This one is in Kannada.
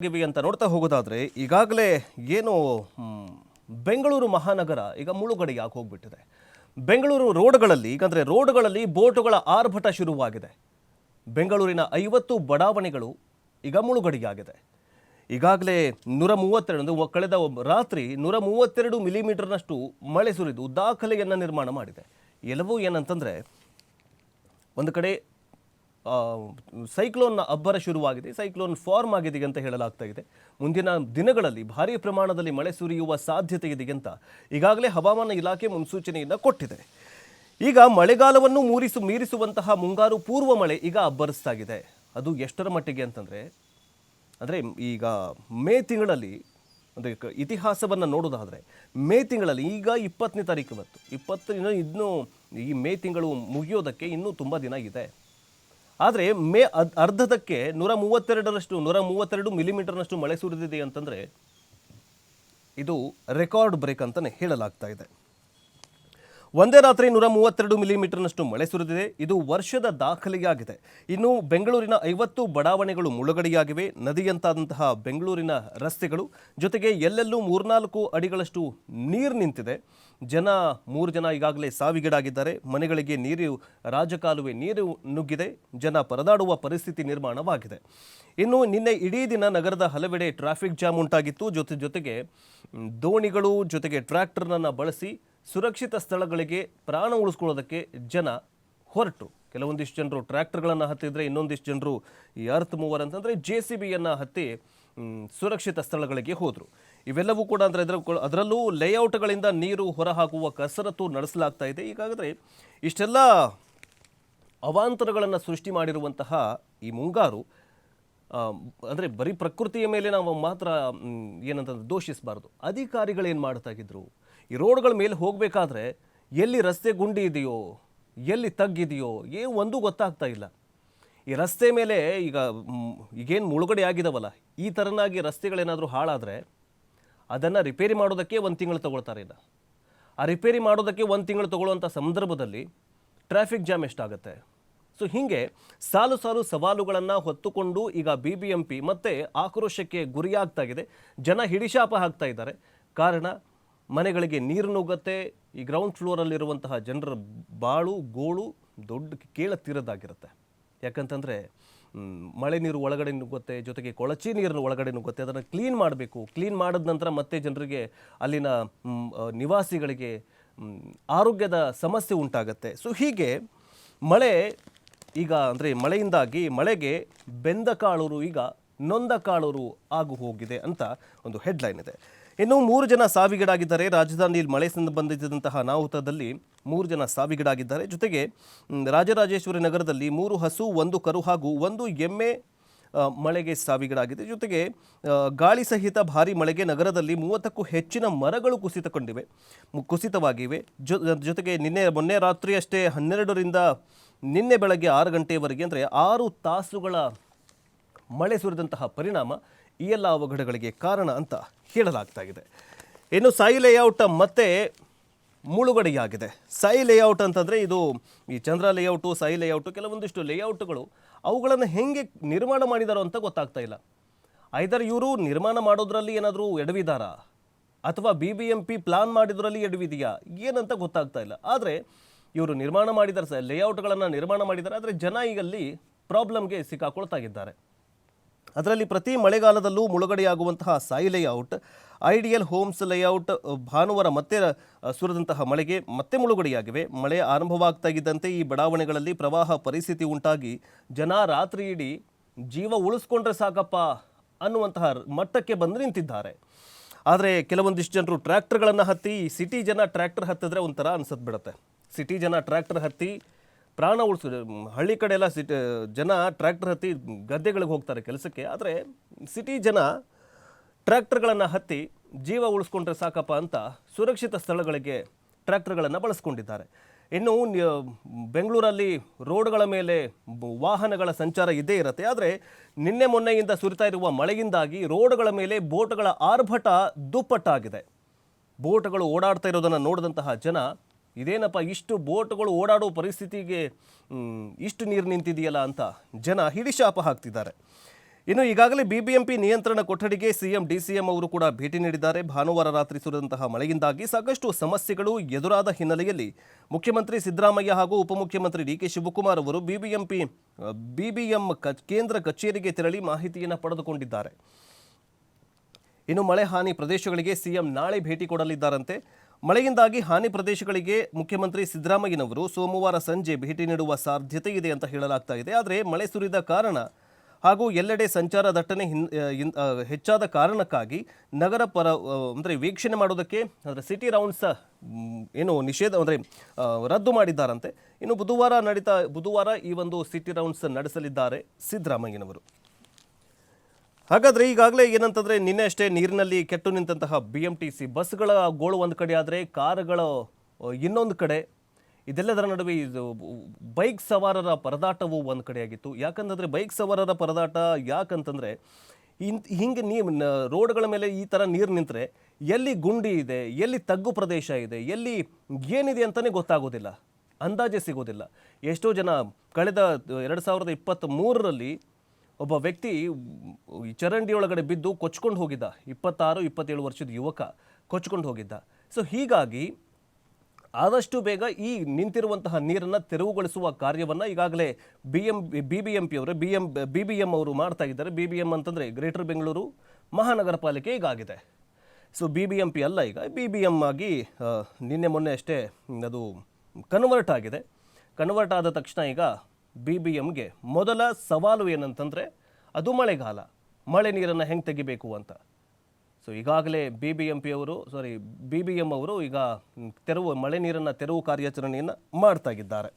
ಅಂತ ನೋಡ್ತಾ ಹೋಗೋದಾದ್ರೆ ಈಗಾಗಲೇ ಏನು ಬೆಂಗಳೂರು ಮಹಾನಗರ ಈಗ ಮುಳುಗಡೆಯಾಗಿ ಹೋಗ್ಬಿಟ್ಟಿದೆ. ಬೆಂಗಳೂರು ರೋಡ್ಗಳಲ್ಲಿ ಈಗಂದ್ರೆ ರೋಡ್ಗಳಲ್ಲಿ ಬೋಟುಗಳ ಆರ್ಭಟ ಶುರುವಾಗಿದೆ. ಬೆಂಗಳೂರಿನ 50 ಬಡಾವಣೆಗಳು ಈಗ ಮುಳುಗಡೆಯಾಗಿದೆ. ಈಗಾಗಲೇ 132 ಕಳೆದ ರಾತ್ರಿ 132 ಮಿಲಿಮೀಟರ್ನಷ್ಟು ಮಳೆ ಸುರಿದು ದಾಖಲೆಯನ್ನು ನಿರ್ಮಾಣ ಮಾಡಿದೆ. ಎಲ್ಲವೂ ಏನಂತಂದ್ರೆ ಒಂದು ಕಡೆ ಸೈಕ್ಲೋನ್ನ ಅಬ್ಬರ ಶುರುವಾಗಿದೆ, ಸೈಕ್ಲೋನ್ ಫಾರ್ಮ್ ಆಗಿದೆ ಅಂತ ಹೇಳಲಾಗ್ತಾ ಇದೆ. ಮುಂದಿನ ದಿನಗಳಲ್ಲಿ ಭಾರೀ ಪ್ರಮಾಣದಲ್ಲಿ ಮಳೆ ಸುರಿಯುವ ಸಾಧ್ಯತೆ ಇದೆ ಅಂತ ಈಗಾಗಲೇ ಹವಾಮಾನ ಇಲಾಖೆ ಮುನ್ಸೂಚನೆಯನ್ನು ಕೊಟ್ಟಿದೆ. ಈಗ ಮಳೆಗಾಲವನ್ನು ಮೀರಿಸುವಂತಹ ಮುಂಗಾರು ಪೂರ್ವ ಮಳೆ ಈಗ ಅಬ್ಬರಿಸ್ತಾಗಿದೆ. ಅದು ಎಷ್ಟರ ಮಟ್ಟಿಗೆ ಅಂತಂದರೆ ಈಗ ಮೇ ತಿಂಗಳಲ್ಲಿ ಅಂದರೆ ಇತಿಹಾಸವನ್ನು ನೋಡೋದಾದರೆ ಮೇ ತಿಂಗಳಲ್ಲಿ ಈಗ 20ನೇ ತಾರೀಕು ಇನ್ನೂ ಈ ಮೇ ತಿಂಗಳು ಮುಗಿಯೋದಕ್ಕೆ ಇನ್ನೂ ತುಂಬ ದಿನ ಇದೆ. ಆದರೆ ಮೇ ಅರ್ಧದಕ್ಕೆ 132 ಮಿಲಿಮೀಟರ್ನಷ್ಟು ಮಳೆ ಸುರಿದಿದೆ ಅಂತಂದರೆ ಇದು ರೆಕಾರ್ಡ್ ಬ್ರೇಕ್ ಅಂತಲೇ ಹೇಳಲಾಗ್ತಾ ಇದೆ. ಒಂದೇ ರಾತ್ರಿ 132 ಮಿಲಿಮೀಟರ್ನಷ್ಟು ಮಳೆ ಸುರಿದಿದೆ. ಇದು ವರ್ಷದ ದಾಖಲೆಯಾಗಿದೆ. ಇನ್ನು ಬೆಂಗಳೂರಿನ 50 ಬಡಾವಣೆಗಳು ಮುಳುಗಡೆಯಾಗಿವೆ. ನದಿಯಂತಾದಂತಹ ಬೆಂಗಳೂರಿನ ರಸ್ತೆಗಳು, ಜೊತೆಗೆ ಎಲ್ಲೆಲ್ಲೂ 3-4 ಅಡಿಗಳಷ್ಟು ನೀರು ನಿಂತಿದೆ. 3 ಜನ ಈಗಾಗಲೇ ಸಾವಿಗೀಡಾಗಿದ್ದಾರೆ. ಮನೆಗಳಿಗೆ ರಾಜಕಾಲುವೆ ನೀರು ನುಗ್ಗಿದೆ. ಜನ ಪರದಾಡುವ ಪರಿಸ್ಥಿತಿ ನಿರ್ಮಾಣವಾಗಿದೆ. ಇನ್ನು ನಿನ್ನೆ ಇಡೀ ದಿನ ನಗರದ ಹಲವೆಡೆ ಟ್ರಾಫಿಕ್ ಜಾಮ್ ಉಂಟಾಗಿತ್ತು. ಜೊತೆಗೆ ದೋಣಿಗಳು ಜೊತೆಗೆ ಟ್ರ್ಯಾಕ್ಟರ್ನನ್ನು ಬಳಸಿ ಸುರಕ್ಷಿತ ಸ್ಥಳಗಳಿಗೆ ಪ್ರಾಣ ಉಳಿಸ್ಕೊಳ್ಳೋದಕ್ಕೆ ಜನ ಹೊರಟು. ಕೆಲವೊಂದಿಷ್ಟು ಜನರು ಟ್ರ್ಯಾಕ್ಟರ್ಗಳನ್ನು ಹತ್ತಿದ್ರೆ, ಇನ್ನೊಂದಿಷ್ಟು ಜನರು ಈ ಅರ್ತ್ ಮೂವರ್ ಅಂತಂದರೆ JCBಯನ್ನು ಹತ್ತಿ ಸುರಕ್ಷಿತ ಸ್ಥಳಗಳಿಗೆ ಹೋದರು. ಇವೆಲ್ಲವೂ ಕೂಡ ಅಂದರೆ ಅದರಲ್ಲೂ ಲೇಔಟ್ಗಳಿಂದ ನೀರು ಹೊರಹಾಕುವ ಕಸರತ್ತು ನಡೆಸಲಾಗ್ತಾ ಇದೆ. ಈಗಾಗಲೇ ಇಷ್ಟೆಲ್ಲ ಅವಾಂತರಗಳನ್ನು ಸೃಷ್ಟಿ ಮಾಡಿರುವಂತಹ ಈ ಮುಂಗಾರು ಅಂದರೆ ಬರೀ ಪ್ರಕೃತಿಯ ಮೇಲೆ ನಾವು ಮಾತ್ರ ಏನಂತಂದ್ರೆ ದೋಷಿಸಬಾರ್ದು. ಅಧಿಕಾರಿಗಳೇನು ಮಾಡ್ತಾಗಿದ್ರು, ಈ ರೋಡ್ಗಳ ಮೇಲೆ ಹೋಗಬೇಕಾದ್ರೆ ಎಲ್ಲಿ ರಸ್ತೆ ಗುಂಡಿ ಇದೆಯೋ, ಎಲ್ಲಿ ತಗ್ಗಿದೆಯೋ ಒಂದೂ ಗೊತ್ತಾಗ್ತಾ ಇಲ್ಲ. ಈ ರಸ್ತೆ ಮೇಲೆ ಈಗೇನು ಮುಳುಗಡೆ ಆಗಿದಾವಲ್ಲ, ಈ ಥರನಾಗಿ ರಸ್ತೆಗಳೇನಾದರೂ ಹಾಳಾದರೆ ಅದನ್ನು ರಿಪೇರಿ ಮಾಡೋದಕ್ಕೆ 1 ತಿಂಗಳು ತೊಗೊಳ್ತಾರೆ. ಇಲ್ಲ, ಆ ರಿಪೇರಿ ಮಾಡೋದಕ್ಕೆ 1 ತಿಂಗಳು ತೊಗೊಳ್ಳುವಂಥ ಸಂದರ್ಭದಲ್ಲಿ ಟ್ರಾಫಿಕ್ ಜಾಮ್ ಎಷ್ಟಾಗುತ್ತೆ. ಸೊ ಹೀಗೆ ಸಾಲು ಸವಾಲುಗಳನ್ನು ಹೊತ್ತುಕೊಂಡು ಈಗ BBMP ಮತ್ತೆ ಆಕ್ರೋಶಕ್ಕೆ ಗುರಿಯಾಗ್ತಾಗಿದೆ. ಜನ ಹಿಡಿಶಾಪ ಹಾಕ್ತಾ ಇದ್ದಾರೆ. ಕಾರಣ, ಮನೆಗಳಿಗೆ ನೀರು ನುಗ್ಗುತ್ತೆ. ಈ ಗ್ರೌಂಡ್ ಫ್ಲೋರಲ್ಲಿರುವಂತಹ ಜನರ ಗೋಳು ದೊಡ್ಡ ಕೇಳತೀರದಾಗಿರುತ್ತೆ. ಯಾಕಂತಂದರೆ ಮಳೆ ನೀರು ಒಳಗಡೆ ನುಗ್ಗುತ್ತೆ, ಜೊತೆಗೆ ಕೊಳಚೆ ನೀರನ್ನು ಒಳಗಡೆ ನುಗ್ಗುತ್ತೆ. ಅದನ್ನು ಕ್ಲೀನ್ ಮಾಡಬೇಕು. ಕ್ಲೀನ್ ಮಾಡಿದ ನಂತರ ಮತ್ತೆ ಜನರಿಗೆ, ಅಲ್ಲಿನ ನಿವಾಸಿಗಳಿಗೆ ಆರೋಗ್ಯದ ಸಮಸ್ಯೆ ಉಂಟಾಗತ್ತೆ. ಸೊ ಹೀಗೆ ಮಳೆ ಈಗ ಅಂದರೆ ಮಳೆಯಿಂದಾಗಿ ಮಳೆಗೆ ಬೆಂದ ಕಾಳೂರು ಈಗ ನೊಂದ ಕಾಳೂರು ಆಗು ಹೋಗಿದೆ ಅಂತ ಒಂದು ಹೆಡ್ಲೈನ್ ಇದೆ. ಇನ್ನು 3 ಜನ ಸಾವಿಗೀಡಾಗಿದ್ದಾರೆ. ರಾಜಧಾನಿಯಲ್ಲಿ ಮಳೆ ಸಂಬಂಧಿಸಿದಂತಹ ಅನಾಹುತದಲ್ಲಿ 3 ಜನ ಸಾವಿಗೀಡಾಗಿದ್ದಾರೆ. ಜೊತೆಗೆ ರಾಜರಾಜೇಶ್ವರಿ ನಗರದಲ್ಲಿ 3 ಹಸು, 1 ಕರು ಹಾಗೂ 1 ಎಮ್ಮೆ ಮಳೆಗೆ ಸಾವಿಗೀಡಾಗಿದೆ. ಜೊತೆಗೆ ಗಾಳಿ ಸಹಿತ ಭಾರೀ ಮಳೆಗೆ ನಗರದಲ್ಲಿ 30ಕ್ಕೂ ಹೆಚ್ಚಿನ ಮರಗಳು ಕುಸಿತವಾಗಿವೆ. ಜೊತೆಗೆ ಮೊನ್ನೆ ರಾತ್ರಿ ಅಷ್ಟೇ 12ರಿಂದ ನಿನ್ನೆ ಬೆಳಗ್ಗೆ 6 ಗಂಟೆಯವರೆಗೆ ಅಂದರೆ 6 ತಾಸುಗಳ ಮಳೆ ಸುರಿದಂತಹ ಪರಿಣಾಮ ಈ ಎಲ್ಲ ಅವಘಡಗಳಿಗೆ ಕಾರಣ ಅಂತ ಹೇಳಲಾಗ್ತಾ ಇದೆ. ಇನ್ನು ಸಾಯಿ ಲೇಔಟ್ ಮತ್ತೆ ಮುಳುಗಡೆಯಾಗಿದೆ. ಸಾಯಿ ಲೇಔಟ್ ಅಂತಂದರೆ ಇದು ಈ ಚಂದ್ರ ಲೇಔಟು, ಸಾಯಿ ಲೇಔಟು, ಕೆಲವೊಂದಿಷ್ಟು ಲೇಔಟ್ಗಳು ಅವುಗಳನ್ನು ಹೆಂಗೆ ನಿರ್ಮಾಣ ಮಾಡಿದಾರೋ ಅಂತ ಗೊತ್ತಾಗ್ತಾ ಇಲ್ಲ. ಐದರ್ ಇವರು ನಿರ್ಮಾಣ ಮಾಡೋದ್ರಲ್ಲಿ ಏನಾದರೂ ಎಡವಿದಾರಾ ಅಥವಾ BBMP ಪ್ಲಾನ್ ಮಾಡಿದ್ರಲ್ಲಿ ಎಡವಿದೆಯಾ ಏನಂತ ಗೊತ್ತಾಗ್ತಾ ಇಲ್ಲ. ಆದರೆ ಇವರು ನಿರ್ಮಾಣ ಮಾಡಿದ್ದಾರೆ, ಲೇಔಟ್ಗಳನ್ನು ನಿರ್ಮಾಣ ಮಾಡಿದ್ದಾರೆ. ಆದರೆ ಜನ ಈಗಲ್ಲಿ ಪ್ರಾಬ್ಲಮ್ಗೆ ಸಿಕ್ಕಾಕೊಳ್ತಾಗಿದ್ದಾರೆ. ಅದರಲ್ಲಿ ಪ್ರತಿ ಮಳೆಗಾಲದಲ್ಲೂ ಮುಳುಗಡೆಯಾಗುವಂತಹ Sai layout, ideal homes layout ಭಾನುವಾರ ಮತ್ತೆ ಸುರಿದಂತಹ ಮಳೆಗೆ ಮತ್ತೆ ಮುಳುಗಡೆಯಾಗಿವೆ. ಮಳೆ ಆರಂಭವಾಗ್ತಾ ಇದ್ದಂತೆ ಈ ಬಡಾವಣೆಗಳಲ್ಲಿ ಪ್ರವಾಹ ಪರಿಸ್ಥಿತಿ ಉಂಟಾಗಿ ಜನ ರಾತ್ರಿ ಇಡೀ ಜೀವ ಉಳಿಸ್ಕೊಂಡ್ರೆ ಸಾಕಪ್ಪ ಅನ್ನುವಂತಹ ಮಟ್ಟಕ್ಕೆ ಬಂದು ನಿಂತಿದ್ದಾರೆ. ಆದರೆ ಕೆಲವೊಂದಿಷ್ಟು ಜನರು ಟ್ರ್ಯಾಕ್ಟರ್ಗಳನ್ನು ಹತ್ತಿ, ಸಿಟಿ ಜನ ಟ್ರ್ಯಾಕ್ಟರ್ ಹತ್ತಿದ್ರೆ ಒಂಥರ ಅನ್ಸತ್ ಬಿಡುತ್ತೆ. ಸಿಟಿ ಜನ ಟ್ರ್ಯಾಕ್ಟರ್ ಹತ್ತಿ ಪ್ರಾಣ ಹಳ್ಳಿ ಕಡೆ ಎಲ್ಲ ಜನ ಟ್ರ್ಯಾಕ್ಟರ್ ಹತ್ತಿ ಗದ್ದೆಗಳಿಗೆ ಹೋಗ್ತಾರೆ ಕೆಲಸಕ್ಕೆ. ಆದರೆ ಸಿಟಿ ಜನ ಟ್ರ್ಯಾಕ್ಟರ್ಗಳನ್ನು ಹತ್ತಿ ಜೀವ ಉಳಿಸ್ಕೊಂಡ್ರೆ ಸಾಕಪ್ಪ ಅಂತ ಸುರಕ್ಷಿತ ಸ್ಥಳಗಳಿಗೆ ಟ್ರ್ಯಾಕ್ಟರ್ಗಳನ್ನು ಬಳಸ್ಕೊಂಡಿದ್ದಾರೆ. ಇನ್ನು ಬೆಂಗಳೂರಲ್ಲಿ ರೋಡ್ಗಳ ಮೇಲೆ ವಾಹನಗಳ ಸಂಚಾರ ಇದ್ದೇ ಇರುತ್ತೆ. ಆದರೆ ನಿನ್ನೆ ಮೊನ್ನೆಯಿಂದ ಸುರಿತಾ ಇರುವ ಮಳೆಯಿಂದಾಗಿ ರೋಡ್ಗಳ ಮೇಲೆ ಬೋಟ್ಗಳ ಆರ್ಭಟ ದುಪ್ಪಟ್ಟಾಗಿದೆ. ಬೋಟ್ಗಳು ಓಡಾಡ್ತಾ ಇರೋದನ್ನು ನೋಡಿದಂತಹ ಜನ, ಇದೇನಪ್ಪ ಇಷ್ಟು ಬೋಟ್ಗಳು ಓಡಾಡೋ ಪರಿಸ್ಥಿತಿಗೆ ಇಷ್ಟು ನೀರು ನಿಂತಿದೆಯಲ್ಲ ಅಂತ ಜನ ಹಿಡಿಶಾಪ ಹಾಕ್ತಿದ್ದಾರೆ. ಇನ್ನು ಈಗಾಗಲೇ ಬಿಬಿಎಂಪಿ ನಿಯಂತ್ರಣ ಕೊಠಡಿಗೆ ಸಿಎಂ ಡಿಸಿಎಂ ಅವರು ಕೂಡ ಭೇಟಿ ನೀಡಿದ್ದಾರೆ. ಭಾನುವಾರ ರಾತ್ರಿ ಸುರಿದಂತಹ ಮಳೆಯಿಂದಾಗಿ ಸಾಕಷ್ಟು ಸಮಸ್ಯೆಗಳು ಎದುರಾದ ಹಿನ್ನೆಲೆಯಲ್ಲಿ ಮುಖ್ಯಮಂತ್ರಿ ಸಿದ್ದರಾಮಯ್ಯ ಹಾಗೂ ಉಪಮುಖ್ಯಮಂತ್ರಿ ಡಿಕೆ ಶಿವಕುಮಾರ್ ಅವರು ಬಿಬಿಎಂ ಕೇಂದ್ರ ಕಚೇರಿಗೆ ತೆರಳಿ ಮಾಹಿತಿಯನ್ನು ಪಡೆದುಕೊಂಡಿದ್ದಾರೆ. ಇನ್ನು ಮಳೆ ಹಾನಿ ಪ್ರದೇಶಗಳಿಗೆ ಸಿಎಂ ನಾಳೆ ಭೇಟಿ ಕೊಡಲಿದ್ದಾರಂತೆ. ಮಳೆಯಿಂದಾಗಿ ಹಾನಿ ಪ್ರದೇಶಗಳಿಗೆ ಮುಖ್ಯಮಂತ್ರಿ ಸಿದ್ದರಾಮಯ್ಯನವರು ಸೋಮವಾರ ಸಂಜೆ ಭೇಟಿ ನೀಡುವ ಸಾಧ್ಯತೆ ಇದೆ ಅಂತ ಹೇಳಲಾಗ್ತಾ ಇದೆ. ಆದರೆ ಮಳೆ ಸುರಿದ ಕಾರಣ ಹಾಗೂ ಎಲ್ಲೆಡೆ ಸಂಚಾರ ದಟ್ಟಣೆ ಹೆಚ್ಚಾದ ಕಾರಣಕ್ಕಾಗಿ ನಗರ ಅಂದರೆ ವೀಕ್ಷಣೆ ಮಾಡೋದಕ್ಕೆ ಅಂದರೆ ಸಿಟಿ ರೌಂಡ್ಸ್ ಏನು ನಿಷೇಧ ಅಂದರೆ ರದ್ದು ಮಾಡಿದ್ದಾರಂತೆ. ಇನ್ನು ಬುಧವಾರ ಈ ಒಂದು ಸಿಟಿ ರೌಂಡ್ಸ್ ನಡೆಸಲಿದ್ದಾರೆ ಸಿದ್ದರಾಮಯ್ಯನವರು. ಹಾಗಾದರೆ ಈಗಾಗಲೇ ಏನಂತಂದರೆ ನಿನ್ನೆ ಅಷ್ಟೇ ನೀರಿನಲ್ಲಿ ಕೆಟ್ಟು ನಿಂತಹ BMTC ಬಸ್ಗಳ ಗೋಳು ಒಂದು ಕಡೆ ಆದರೆ ಕಾರುಗಳ ಇನ್ನೊಂದು ಕಡೆ, ಇದೆಲ್ಲದರ ನಡುವೆ ಇದು ಬೈಕ್ ಸವಾರರ ಪರದಾಟವು ಒಂದು ಕಡೆಯಾಗಿತ್ತು. ಯಾಕಂತಂದರೆ ಬೈಕ್ ಸವಾರರ ಪರದಾಟ ಯಾಕಂತಂದರೆ ಹಿಂಗೆ ರೋಡ್ಗಳ ಮೇಲೆ ಈ ಥರ ನೀರು ನಿಂತರೆ ಎಲ್ಲಿ ಗುಂಡಿ ಇದೆ, ಎಲ್ಲಿ ತಗ್ಗು ಪ್ರದೇಶ ಇದೆ, ಎಲ್ಲಿ ಏನಿದೆ ಅಂತಲೇ ಗೊತ್ತಾಗೋದಿಲ್ಲ, ಅಂದಾಜೆ ಸಿಗೋದಿಲ್ಲ. ಎಷ್ಟೋ ಜನ ಕಳೆದ 2023ರಲ್ಲಿ ಒಬ್ಬ ವ್ಯಕ್ತಿ ಚರಂಡಿ ಒಳಗಡೆ ಬಿದ್ದು ಕೊಚ್ಕೊಂಡು ಹೋಗಿದ್ದ. 26-27 ವರ್ಷದ ಯುವಕ ಕೊಚ್ಕೊಂಡು ಹೋಗಿದ್ದ. ಸೊ ಹೀಗಾಗಿ ಆದಷ್ಟು ಬೇಗ ಈ ನಿಂತಿರುವಂತಹ ನೀರನ್ನು ತೆರವುಗೊಳಿಸುವ ಕಾರ್ಯವನ್ನು ಈಗಾಗಲೇ ಬಿಬಿಎಂ ಅವರು ಮಾಡ್ತಾ ಇದ್ದಾರೆ. BBM ಅಂತಂದರೆ ಗ್ರೇಟರ್ ಬೆಂಗಳೂರು ಮಹಾನಗರ ಪಾಲಿಕೆ ಈಗಾಗಿದೆ. ಸೊ BBMP ಅಲ್ಲ, ಈಗ BBM ಆಗಿ ನಿನ್ನೆ ಮೊನ್ನೆ ಅಷ್ಟೇ ಅದು ಕನ್ವರ್ಟ್ ಆಗಿದೆ. ಕನ್ವರ್ಟ್ ಆದ ತಕ್ಷಣ ಈಗ BBMಗೆ ಮೊದಲ ಸವಾಲು ಏನಂತಂದರೆ ಅದು ಮಳೆಗಾಲ, ಮಳೆ ನೀರನ್ನು ಹೆಂಗೆ ತೆಗಿಬೇಕು ಅಂತ. ಸೊ ಈಗಾಗಲೇ BBM ಅವರು ಈಗ ಮಳೆ ನೀರನ್ನು ತೆರವು ಕಾರ್ಯಾಚರಣೆಯನ್ನು ಮಾಡ್ತಾ ಇದ್ದಾರೆ.